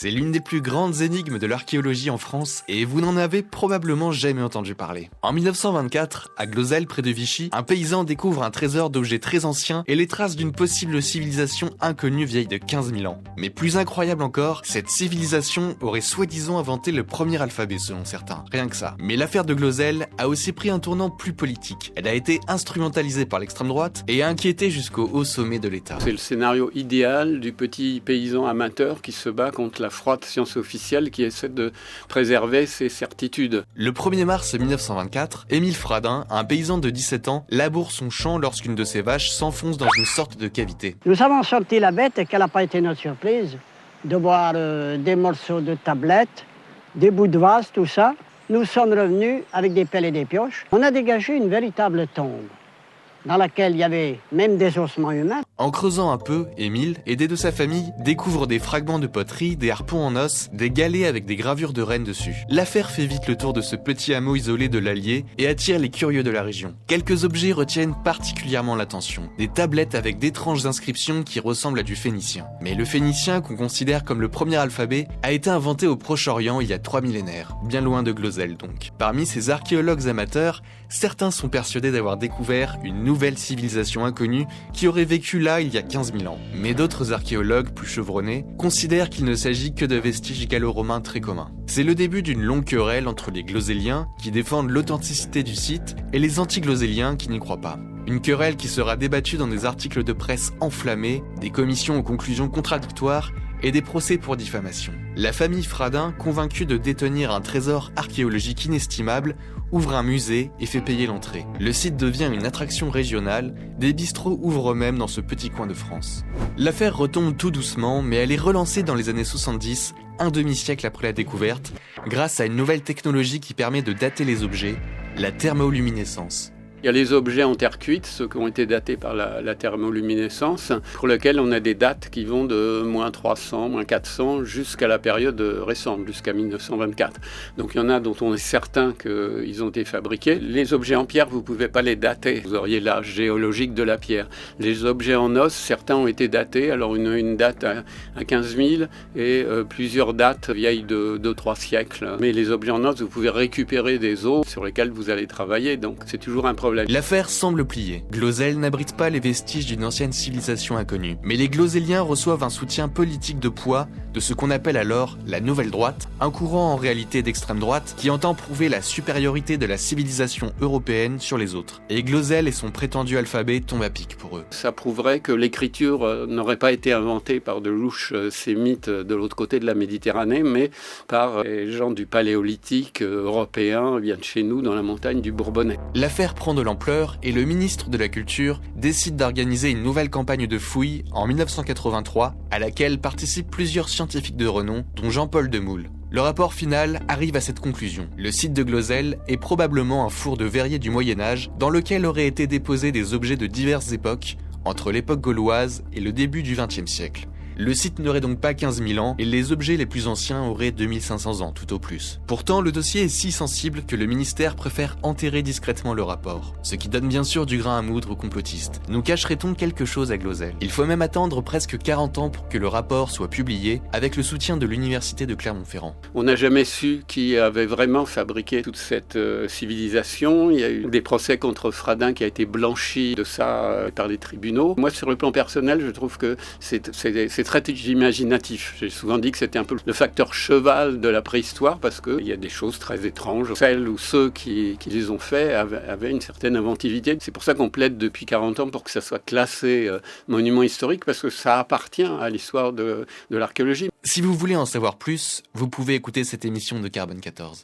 C'est l'une des plus grandes énigmes de l'archéologie en France et vous n'en avez probablement jamais entendu parler. En 1924, à Glozelle, près de Vichy, un paysan découvre un trésor d'objets très anciens et les traces d'une possible civilisation inconnue vieille de 15 000 ans. Mais plus incroyable encore, cette civilisation aurait soi-disant inventé le premier alphabet selon certains, rien que ça. Mais l'affaire de Glozelle a aussi pris un tournant plus politique. Elle a été instrumentalisée par l'extrême droite et a inquiété jusqu'au haut sommet de l'État. C'est le scénario idéal du petit paysan amateur qui se bat contre la froide science officielle qui essaie de préserver ses certitudes. Le 1er mars 1924, Émile Fradin, un paysan de 17 ans, laboure son champ lorsqu'une de ses vaches s'enfonce dans une sorte de cavité. Nous avons sorti la bête et quelle n'a pas été notre surprise de voir des morceaux de tablettes, des bouts de vase, tout ça. Nous sommes revenus avec des pelles et des pioches. On a dégagé une véritable tombe dans laquelle il y avait même des ossements humains. En creusant un peu, Émile, aidé de sa famille, découvre des fragments de poterie, des harpons en os, des galets avec des gravures de rennes dessus. L'affaire fait vite le tour de ce petit hameau isolé de l'Allier et attire les curieux de la région. Quelques objets retiennent particulièrement l'attention. Des tablettes avec d'étranges inscriptions qui ressemblent à du phénicien. Mais le phénicien, qu'on considère comme le premier alphabet, a été inventé au Proche-Orient il y a 3 millénaires, bien loin de Glozelle donc. Parmi ces archéologues amateurs, certains sont persuadés d'avoir découvert une nouvelle civilisation inconnue qui aurait vécu là il y a 15 000 ans. Mais d'autres archéologues, plus chevronnés, considèrent qu'il ne s'agit que de vestiges gallo-romains très communs. C'est le début d'une longue querelle entre les glozéliens, qui défendent l'authenticité du site, et les anti-glozéliens qui n'y croient pas. Une querelle qui sera débattue dans des articles de presse enflammés, des commissions aux conclusions contradictoires et des procès pour diffamation. La famille Fradin, convaincue de détenir un trésor archéologique inestimable, ouvre un musée et fait payer l'entrée. Le site devient une attraction régionale, des bistrots ouvrent même dans ce petit coin de France. L'affaire retombe tout doucement, mais elle est relancée dans les années 70, un demi-siècle après la découverte, grâce à une nouvelle technologie qui permet de dater les objets, la thermoluminescence. Il y a les objets en terre cuite, ceux qui ont été datés par la thermoluminescence, pour lesquels on a des dates qui vont de moins 300, moins 400, jusqu'à la période récente, jusqu'à 1924. Donc il y en a dont on est certain qu'ils ont été fabriqués. Les objets en pierre, vous ne pouvez pas les dater. Vous auriez l'âge géologique de la pierre. Les objets en os, certains ont été datés. Alors une date à 15 000 et plusieurs dates vieilles de 2-3 siècles. Mais les objets en os, vous pouvez récupérer des os sur lesquels vous allez travailler. Donc c'est toujours un problème. L'affaire semble pliée. Glozelle n'abrite pas les vestiges d'une ancienne civilisation inconnue. Mais les glozéliens reçoivent un soutien politique de poids de ce qu'on appelle alors la Nouvelle Droite, un courant en réalité d'extrême droite qui entend prouver la supériorité de la civilisation européenne sur les autres. Et Glozelle et son prétendu alphabet tombent à pic pour eux. Ça prouverait que l'écriture n'aurait pas été inventée par de louches sémites de l'autre côté de la Méditerranée, mais par les gens du Paléolithique européen, viennent chez nous dans la montagne du Bourbonnais. L'affaire prend de l'ampleur et le ministre de la Culture décide d'organiser une nouvelle campagne de fouilles en 1983 à laquelle participent plusieurs scientifiques de renom dont Jean-Paul Demoule. Le rapport final arrive à cette conclusion. Le site de Glozelle est probablement un four de verrier du Moyen-Âge dans lequel auraient été déposés des objets de diverses époques entre l'époque gauloise et le début du XXe siècle. Le site n'aurait donc pas 15 000 ans et les objets les plus anciens auraient 2500 ans tout au plus. Pourtant, le dossier est si sensible que le ministère préfère enterrer discrètement le rapport. Ce qui donne bien sûr du grain à moudre aux complotistes. Nous cacherait-on quelque chose à Glozelle ? Il faut même attendre presque 40 ans pour que le rapport soit publié avec le soutien de l'université de Clermont-Ferrand. On n'a jamais su qui avait vraiment fabriqué toute cette civilisation. Il y a eu des procès contre Fradin qui a été blanchi de ça par les tribunaux. Moi, sur le plan personnel, je trouve que c'est très imaginatif. J'ai souvent dit que c'était un peu le facteur cheval de la préhistoire parce qu'il y a des choses très étranges. Celles ou ceux qui les ont fait avaient une certaine inventivité. C'est pour ça qu'on plaide depuis 40 ans pour que ça soit classé monument historique parce que ça appartient à l'histoire de l'archéologie. Si vous voulez en savoir plus, vous pouvez écouter cette émission de Carbone 14.